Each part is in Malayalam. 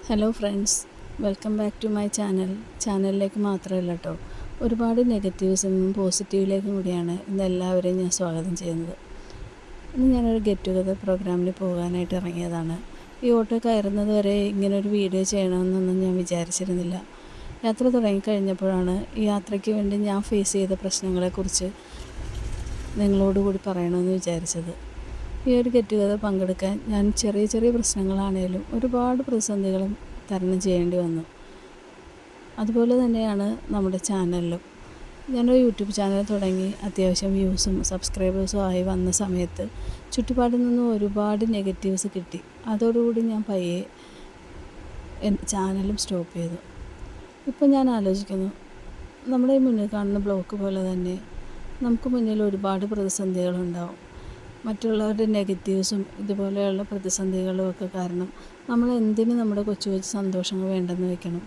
Hello friends, welcome back to my ചാനലിലേക്ക് മാത്രമല്ല കേട്ടോ, ഒരുപാട് നെഗറ്റീവ്സിൽ നിന്നും പോസിറ്റീവിലേക്കും കൂടിയാണ് ഇന്ന് എല്ലാവരെയും ഞാൻ സ്വാഗതം ചെയ്യുന്നത്. ഇന്ന് ഞാനൊരു ഗെറ്റ് ടുഗദർ പ്രോഗ്രാമിന് പോകാനായിട്ട് ഇറങ്ങിയതാണ്. ഈ ഓട്ടോ കയറുന്നത് വരെ ഇങ്ങനൊരു വീഡിയോ ചെയ്യണമെന്നൊന്നും ഞാൻ വിചാരിച്ചിരുന്നില്ല. യാത്ര തുടങ്ങിക്കഴിഞ്ഞപ്പോഴാണ് ഈ യാത്രയ്ക്ക് വേണ്ടി ഞാൻ ഫേസ് ചെയ്ത പ്രശ്നങ്ങളെക്കുറിച്ച് നിങ്ങളോടുകൂടി പറയണമെന്ന് വിചാരിച്ചത്. ഈ ഒരു ഗെറ്റ് ടുഗദർ പങ്കെടുക്കാൻ ഞാൻ ചെറിയ ചെറിയ പ്രശ്നങ്ങളാണേലും ഒരുപാട് പ്രതിസന്ധികളും തരണം ചെയ്യേണ്ടി വന്നു. അതുപോലെ തന്നെയാണ് നമ്മുടെ ചാനലിലും. ഞാനൊരു യൂട്യൂബ് ചാനൽ തുടങ്ങി അത്യാവശ്യം വ്യൂസും സബ്സ്ക്രൈബേഴ്സും ആയി വന്ന സമയത്ത് ചുറ്റുപാടിൽ നിന്നും ഒരുപാട് നെഗറ്റീവ്സ് കിട്ടി. അതോടുകൂടി ഞാൻ പയ്യെ ചാനലും സ്റ്റോപ്പ് ചെയ്തു. ഇപ്പം ഞാൻ ആലോചിക്കുന്നു, നമ്മുടെ ഈ മുന്നിൽ കാണുന്ന ബ്ലോക്ക് പോലെ തന്നെ നമുക്ക് മുന്നിൽ ഒരുപാട് പ്രതിസന്ധികളുണ്ടാവും. മറ്റുള്ളവരുടെ നെഗറ്റീവ്സും ഇതുപോലെയുള്ള പ്രതിസന്ധികളും ഒക്കെ കാരണം നമ്മൾ എന്തിന് നമ്മുടെ കൊച്ചു കൊച്ചു സന്തോഷങ്ങൾ വേണ്ടെന്ന് വെക്കണം.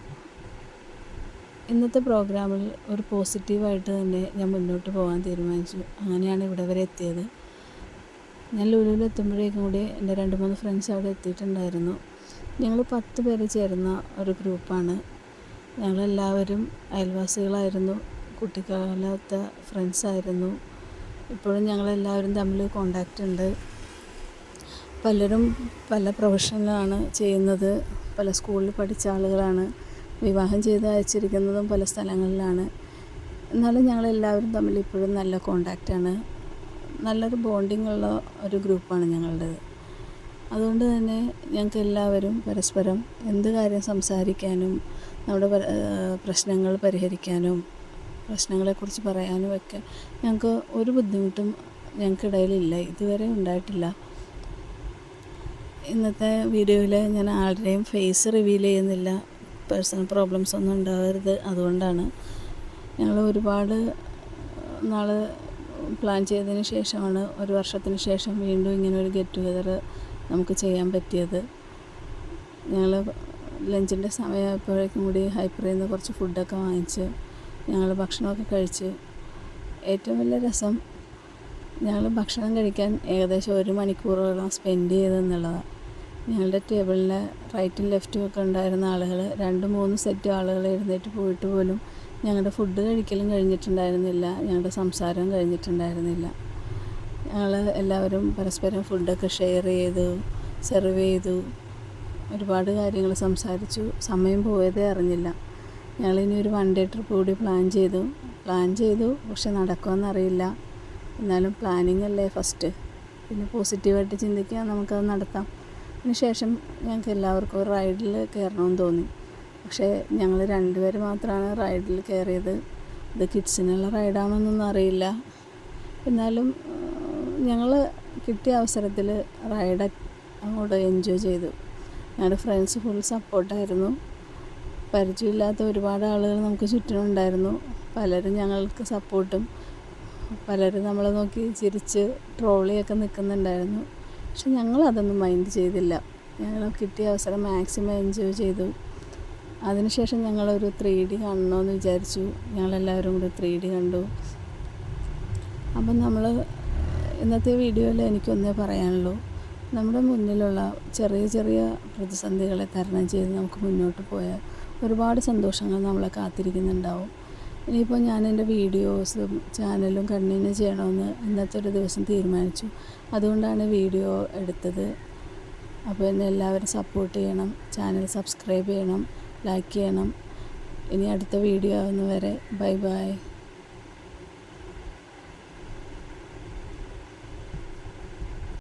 ഇന്നത്തെ പ്രോഗ്രാമിൽ ഒരു പോസിറ്റീവായിട്ട് തന്നെ ഞാൻ മുന്നോട്ട് പോകാൻ തീരുമാനിച്ചു. അങ്ങനെയാണ് ഇവിടെ വരെ എത്തിയത്. ഞാൻ ലുലുവിൽ എത്തുമ്പോഴേക്കും കൂടി എൻ്റെ 2-3 ഫ്രണ്ട്സ് അവിടെ എത്തിയിട്ടുണ്ടായിരുന്നു. ഞങ്ങൾ 10 പേര് ചേരുന്ന ഒരു ഗ്രൂപ്പാണ്. ഞങ്ങളെല്ലാവരും അയൽവാസികളായിരുന്നു, കുട്ടിക്കാലത്തെ ഫ്രണ്ട്സായിരുന്നു. ഇപ്പോഴും ഞങ്ങളെല്ലാവരും തമ്മിൽ കോണ്ടാക്റ്റ് ഉണ്ട്. പലരും പല പ്രൊഫഷനിലാണ് ചെയ്യുന്നത്, പല സ്കൂളിൽ പഠിച്ച ആളുകളാണ്. വിവാഹം ചെയ്ത് അയച്ചിരിക്കുന്നതും പല സ്ഥലങ്ങളിലാണ്. എന്നാലും ഞങ്ങളെല്ലാവരും തമ്മിൽ ഇപ്പോഴും നല്ല കോണ്ടാക്റ്റാണ്. നല്ലൊരു ബോണ്ടിങ് ഉള്ള ഒരു ഗ്രൂപ്പാണ് ഞങ്ങളുടേത്. അതുകൊണ്ട് തന്നെ ഞങ്ങൾക്ക് എല്ലാവരും പരസ്പരം എന്ത് കാര്യം സംസാരിക്കാനും നമ്മുടെ പ്രശ്നങ്ങൾ പരിഹരിക്കാനും പ്രശ്നങ്ങളെക്കുറിച്ച് പറയാനും ഒക്കെ ഞങ്ങൾക്ക് ഒരു ബുദ്ധിമുട്ടും ഞങ്ങൾക്കിടയിലില്ല, ഇതുവരെ ഉണ്ടായിട്ടില്ല. ഇന്നത്തെ വീഡിയോയിൽ ഞാൻ ആരുടെയും ഫേസ് റിവീൽ ചെയ്യുന്നില്ല. പേഴ്സണൽ പ്രോബ്ലംസ് ഒന്നും ഉണ്ടാവരുത്, അതുകൊണ്ടാണ്. ഞങ്ങൾ ഒരുപാട് നാൾ പ്ലാൻ ചെയ്തതിന് ശേഷമാണ് 1 വർഷത്തിന് ശേഷം വീണ്ടും ഇങ്ങനെ ഒരു ഗെറ്റ് ടുഗദർ നമുക്ക് ചെയ്യാൻ പറ്റിയത്. ഞങ്ങൾ ലഞ്ചിൻ്റെ സമയമായപ്പോഴേക്കും കൂടി ഹൈപ്പറിൽ നിന്ന് കുറച്ച് ഫുഡൊക്കെ വാങ്ങിച്ച് ഞങ്ങൾ ഭക്ഷണമൊക്കെ കഴിച്ച്. ഏറ്റവും വലിയ രസം ഞങ്ങൾ ഭക്ഷണം കഴിക്കാൻ ഏകദേശം 1 മണിക്കൂറോളം സ്പെൻഡ് ചെയ്തെന്നുള്ളതാണ്. ഞങ്ങളുടെ ടേബിളിൽ റൈറ്റും ലെഫ്റ്റും ഒക്കെ ഉണ്ടായിരുന്ന ആളുകൾ 2-3 സെറ്റ് ആളുകൾ എഴുന്നേറ്റ് പോയിട്ട് പോലും ഞങ്ങളുടെ ഫുഡ് കഴിക്കലും കഴിഞ്ഞിട്ടുണ്ടായിരുന്നില്ല, ഞങ്ങളുടെ സംസാരവും കഴിഞ്ഞിട്ടുണ്ടായിരുന്നില്ല. ഞങ്ങൾ എല്ലാവരും പരസ്പരം ഫുഡൊക്കെ ഷെയർ ചെയ്തു, സെർവ് ചെയ്തു, ഒരുപാട് കാര്യങ്ങൾ സംസാരിച്ചു. സമയം പോയതേ അറിഞ്ഞില്ല. ഞങ്ങളിനി ഒരു 1 ഡേ ട്രിപ്പ് കൂടി പ്ലാൻ ചെയ്തു. പക്ഷെ നടക്കുമെന്നറിയില്ല. എന്നാലും പ്ലാനിങ് അല്ലേ ഫസ്റ്റ്. പിന്നെ പോസിറ്റീവായിട്ട് ചിന്തിക്കുക, നമുക്കത് നടത്താം. അതിന് ശേഷം ഞങ്ങൾക്ക് എല്ലാവർക്കും ഒരു റൈഡിൽ കയറണമെന്ന് തോന്നി. പക്ഷേ ഞങ്ങൾ 2 പേര് മാത്രമാണ് റൈഡിൽ കയറിയത്. ഇത് കിഡ്സിനുള്ള റൈഡാണെന്നൊന്നും അറിയില്ല. എന്നാലും ഞങ്ങൾ കിട്ടിയ അവസരത്തിൽ റൈഡ് അങ്ങോട്ട് എൻജോയ് ചെയ്തു. ഞങ്ങളുടെ ഫ്രണ്ട്സ് ഫുൾ സപ്പോർട്ടായിരുന്നു. പരിചയമില്ലാത്ത ഒരുപാട് ആളുകൾ നമുക്ക് ചുറ്റിനുണ്ടായിരുന്നു. പലരും ഞങ്ങൾക്ക് സപ്പോർട്ടും, പലരും നമ്മളെ നോക്കി ചിരിച്ച് ട്രോളിയൊക്കെ നിൽക്കുന്നുണ്ടായിരുന്നു. പക്ഷെ ഞങ്ങളതൊന്നും മൈൻഡ് ചെയ്തില്ല. ഞങ്ങൾ കിട്ടിയ അവസരം മാക്സിമം എൻജോയ് ചെയ്തു. അതിനുശേഷം ഞങ്ങളൊരു 3D കാണണമെന്ന് വിചാരിച്ചു. ഞങ്ങളെല്ലാവരും കൂടി 3D കണ്ടു. അപ്പം നമ്മൾ ഇന്നത്തെ വീഡിയോയിൽ എനിക്കൊന്നേ പറയാനുള്ളൂ, നമ്മുടെ മുന്നിലുള്ള ചെറിയ ചെറിയ പ്രതിസന്ധികളെ തരണം ചെയ്ത് നമുക്ക് മുന്നോട്ട് പോയാൽ ഒരുപാട് സന്തോഷങ്ങൾ നമ്മളെ കാത്തിരിക്കുന്നുണ്ടാവും. ഇനിയിപ്പോൾ ഞാൻ എൻ്റെ വീഡിയോസും ചാനലും കണ്ടിന്യൂ ചെയ്യണമെന്ന് ഇന്നത്തെ ഒരു ദിവസം തീരുമാനിച്ചു. അതുകൊണ്ടാണ് വീഡിയോ എടുത്തത്. അപ്പോൾ എന്നെ എല്ലാവരും സപ്പോർട്ട് ചെയ്യണം, ചാനൽ സബ്സ്ക്രൈബ് ചെയ്യണം, ലൈക്ക് ചെയ്യണം. ഇനി അടുത്ത വീഡിയോ ആവുന്നവരെ ബൈ ബൈ.